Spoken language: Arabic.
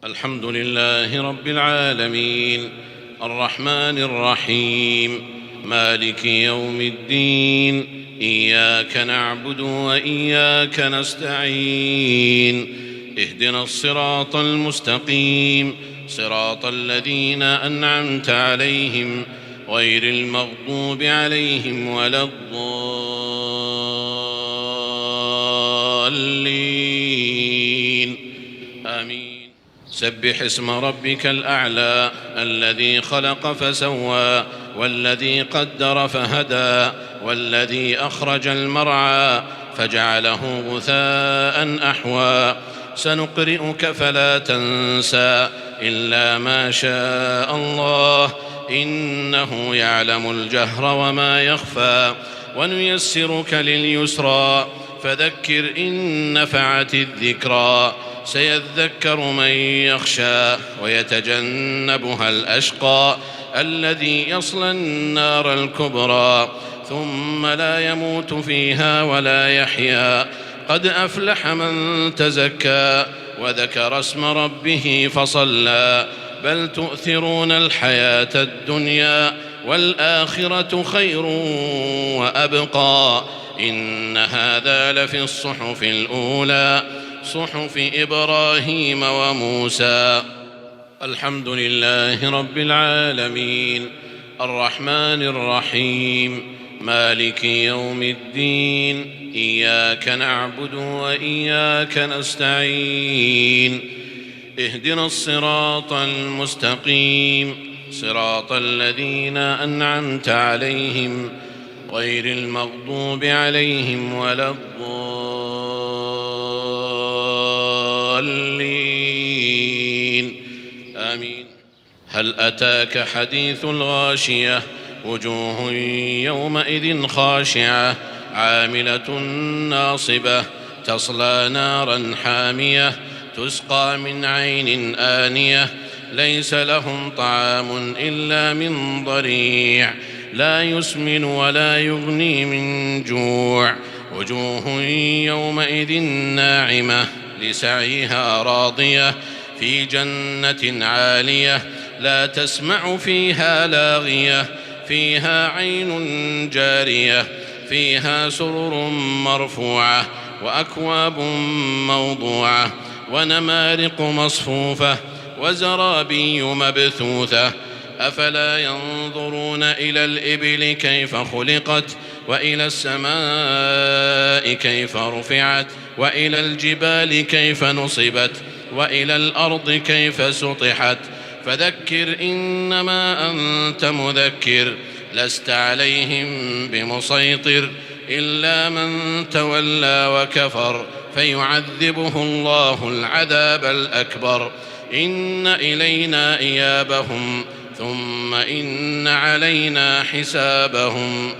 الحمد لله رب العالمين الرحمن الرحيم مالك يوم الدين إياك نعبد وإياك نستعين اهدنا الصراط المستقيم صراط الذين أنعمت عليهم غير المغضوب عليهم ولا الضالين آمين. سبح اسم ربك الأعلى الذي خلق فسوى والذي قدر فهدى والذي أخرج المرعى فجعله غثاء أحوى سنقرئك فلا تنسى إلا ما شاء الله إنه يعلم الجهر وما يخفى ونيسرك لليسرى فذكر إن نفعت الذكرى سيذكر من يخشى ويتجنبها الأشقى الذي يصلى النار الكبرى ثم لا يموت فيها ولا يحيا قد أفلح من تزكى وذكر اسم ربه فصلى بل تؤثرون الحياة الدنيا والآخرة خير وأبقى إن هذا لفي الصحف الأولى صحف إبراهيم وموسى. الحمد لله رب العالمين الرحمن الرحيم مالك يوم الدين إياك نعبد وإياك نستعين اهدنا الصراط المستقيم صراط الذين أنعمت عليهم غير المغضوب عليهم ولا الضالين آمين. هل أتاك حديث الغاشية وجوه يومئذ خاشعة عاملة ناصبة تصلى نارا حامية تسقى من عين آنية ليس لهم طعام إلا من ضريع لا يسمن ولا يغني من جوع وجوه يومئذ ناعمة لسعيها راضية في جنة عالية لا تسمع فيها لاغية فيها عين جارية فيها سرر مرفوعة وأكواب موضوعة ونمارق مصفوفة وزرابي مبثوثة أفلا ينظرون إلى الإبل كيف خلقت وإلى السماء كيف رفعت وإلى الجبال كيف نصبت وإلى الأرض كيف سطحت فذكر إنما أنت مذكر لست عليهم بمسيطر إلا من تولى وكفر فيعذبه الله العذاب الأكبر إن إلينا إيابهم ثم إن علينا حسابهم.